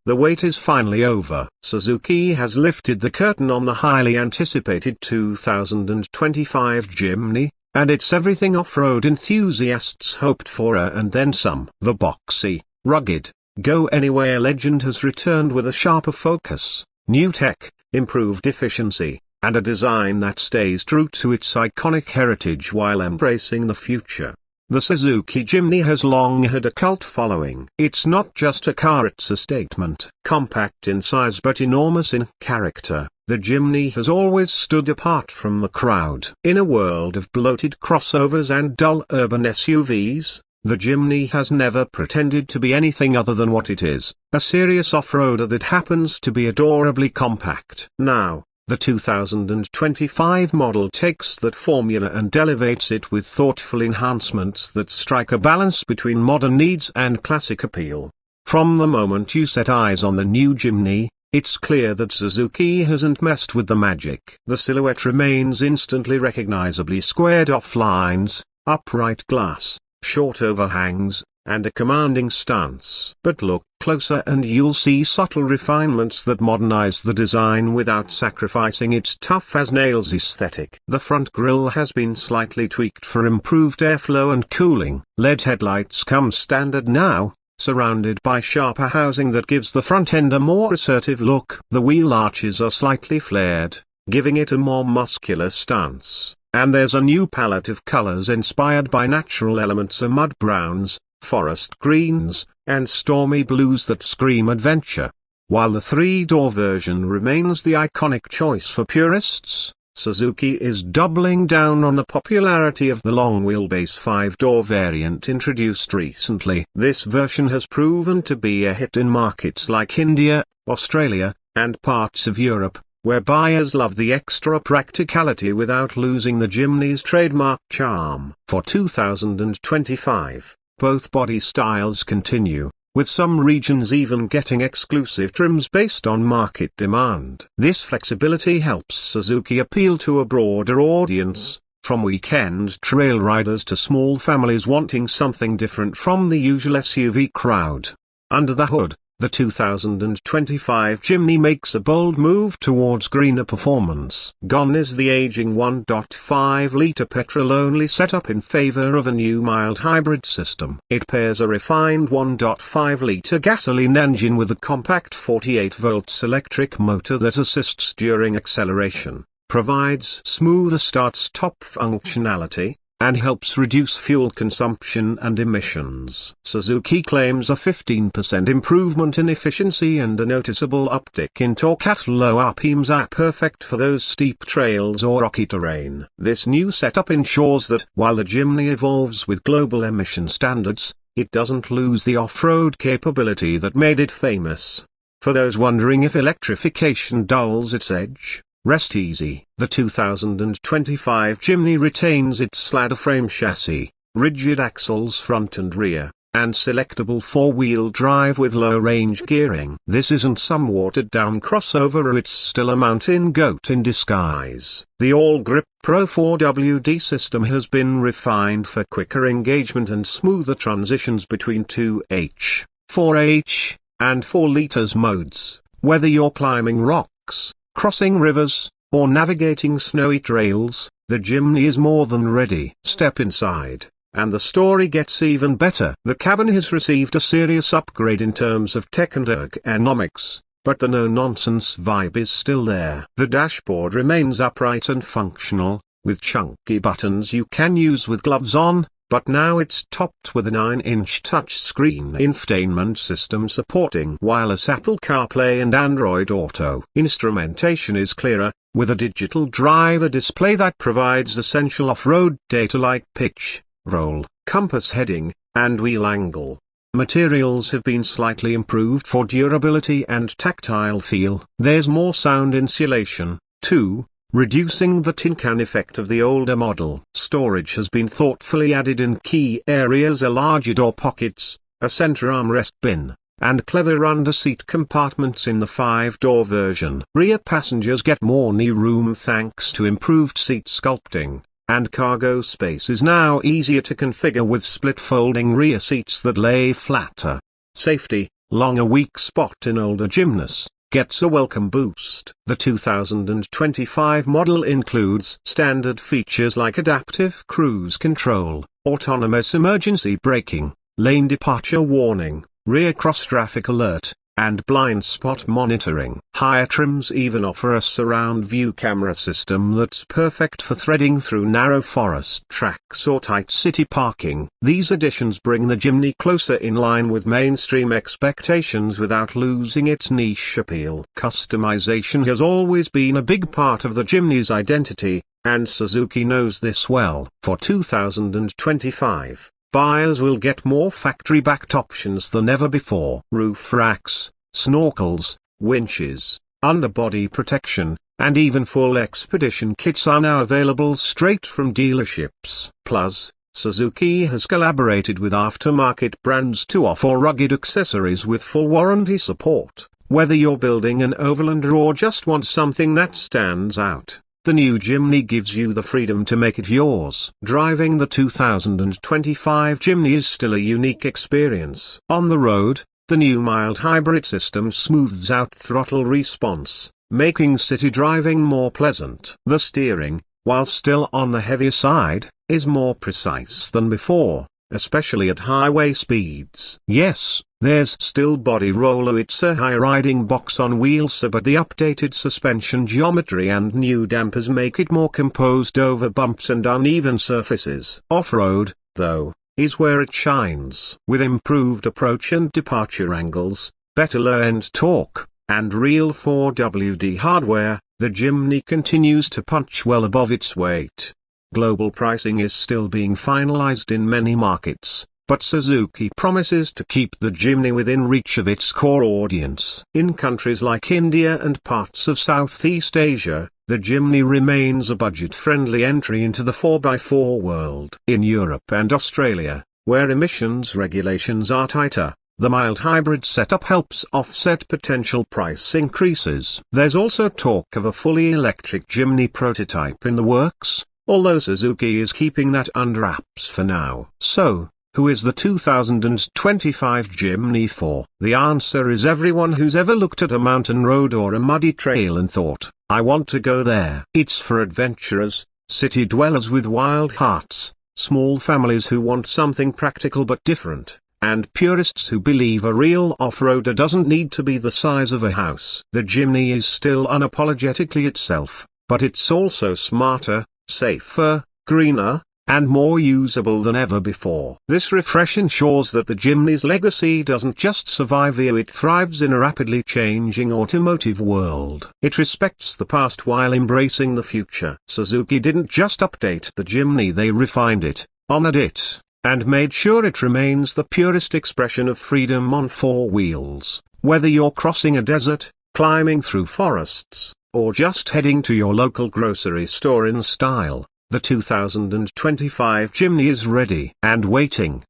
The wait is finally over. Suzuki has lifted the curtain on the highly anticipated 2025 Jimny, and it's everything off-road enthusiasts hoped for and then some. The boxy, rugged, go-anywhere legend has returned with a sharper focus, new tech, improved efficiency, and a design that stays true to its iconic heritage while embracing the future. The Suzuki Jimny has long had a cult following. It's not just a car, it's a statement. Compact in size but enormous in character, the Jimny has always stood apart from the crowd. In a world of bloated crossovers and dull urban SUVs, the Jimny has never pretended to be anything other than what it is, a serious off-roader that happens to be adorably compact. Now, the 2025 model takes that formula and elevates it with thoughtful enhancements that strike a balance between modern needs and classic appeal. From the moment you set eyes on the new Jimny, it's clear that Suzuki hasn't messed with the magic. The silhouette remains instantly recognizably squared off lines, upright glass, short overhangs, and a commanding stance. But look closer and you'll see subtle refinements that modernize the design without sacrificing its tough-as-nails aesthetic. The front grille has been slightly tweaked for improved airflow and cooling. LED headlights come standard now, surrounded by sharper housing that gives the front end a more assertive look. The wheel arches are slightly flared, giving it a more muscular stance. And there's a new palette of colors inspired by natural elements: mud browns, forest greens, and stormy blues that scream adventure. While the 3-door version remains the iconic choice for purists, Suzuki is doubling down on the popularity of the long-wheelbase 5-door variant introduced recently. This version has proven to be a hit in markets like India, Australia, and parts of Europe, where buyers love the extra practicality without losing the Jimny's trademark charm. For 2025, both body styles continue, with some regions even getting exclusive trims based on market demand. This flexibility helps Suzuki appeal to a broader audience, from weekend trail riders to small families wanting something different from the usual SUV crowd. Under the hood, the 2025 Jimny makes a bold move towards greener performance. Gone is the aging 1.5-litre petrol-only setup in favor of a new mild hybrid system. It pairs a refined 1.5-litre gasoline engine with a compact 48-volt electric motor that assists during acceleration, provides smoother start-stop functionality, and helps reduce fuel consumption and emissions. Suzuki claims a 15% improvement in efficiency and a noticeable uptick in torque at low RPMs are perfect for those steep trails or rocky terrain. This new setup ensures that while the Jimny evolves with global emission standards, it doesn't lose the off-road capability that made it famous. For those wondering if electrification dulls its edge, rest easy. The 2025 Jimny retains its ladder frame chassis, rigid axles front and rear, and selectable 4-wheel drive with low-range gearing. This isn't some watered-down crossover, it's still a mountain goat in disguise. The All-Grip Pro 4WD system has been refined for quicker engagement and smoother transitions between 2H, 4H, and 4 liters modes. Whether you're climbing rocks, crossing rivers, or navigating snowy trails, the Jimny is more than ready. Step inside, and the story gets even better. The cabin has received a serious upgrade in terms of tech and ergonomics, but the no-nonsense vibe is still there. The dashboard remains upright and functional, with chunky buttons you can use with gloves on, but now it's topped with a 9-inch touchscreen infotainment system supporting wireless Apple CarPlay and Android Auto. Instrumentation is clearer, with a digital driver display that provides essential off-road data like pitch, roll, compass heading, and wheel angle. Materials have been slightly improved for durability and tactile feel. There's more sound insulation, too, reducing the tin can effect of the older model. Storage has been thoughtfully added in key areas: a larger door pockets, a center armrest bin, and clever under-seat compartments in the 5-door version. Rear passengers get more knee room thanks to improved seat sculpting, and cargo space is now easier to configure with split folding rear seats that lay flatter. Safety. long a weak spot in older Jimnys, gets a welcome boost. The 2025 model includes standard features like adaptive cruise control, autonomous emergency braking, lane departure warning, rear cross-traffic alert, and blind spot monitoring. Higher trims even offer a surround view camera system that's perfect for threading through narrow forest tracks or tight city parking. These additions bring the Jimny closer in line with mainstream expectations without losing its niche appeal. Customization has always been a big part of the Jimny's identity, and Suzuki knows this well. For 2025, buyers will get more factory-backed options than ever before. Roof racks, snorkels, winches, underbody protection, and even full expedition kits are now available straight from dealerships. Plus, Suzuki has collaborated with aftermarket brands to offer rugged accessories with full warranty support. Whether you're building an overlander or just want something that stands out, the new Jimny gives you the freedom to make it yours. Driving the 2025 Jimny is still a unique experience. On the road, the new mild hybrid system smooths out throttle response, making city driving more pleasant. The steering, while still on the heavier side, is more precise than before, especially at highway speeds. Yes, there's still body roller. It's a high-riding box on wheels, but the updated suspension geometry and new dampers make it more composed over bumps and uneven surfaces. Off-road, though, is where it shines. With improved approach and departure angles, better low-end torque, and real 4WD hardware, the Jimny continues to punch well above its weight. Global pricing is still being finalized in many markets, but Suzuki promises to keep the Jimny within reach of its core audience. In countries like India and parts of Southeast Asia, the Jimny remains a budget-friendly entry into the 4x4 world. In Europe and Australia, where emissions regulations are tighter, the mild hybrid setup helps offset potential price increases. There's also talk of a fully electric Jimny prototype in the works, although Suzuki is keeping that under wraps for now. So, who is the 2025 Jimny for? The answer is everyone who's ever looked at a mountain road or a muddy trail and thought, I want to go there. It's for adventurers, city dwellers with wild hearts, small families who want something practical but different, and purists who believe a real off-roader doesn't need to be the size of a house. The Jimny is still unapologetically itself, but it's also smarter, safer, greener, and more usable than ever before. This refresh ensures that the Jimny's legacy doesn't just survive here, it thrives in a rapidly changing automotive world. It respects the past while embracing the future. Suzuki didn't just update the Jimny, they refined it, honored it, and made sure it remains the purest expression of freedom on four wheels. Whether you're crossing a desert, climbing through forests, or just heading to your local grocery store in style, the 2025 Jimny is ready and waiting.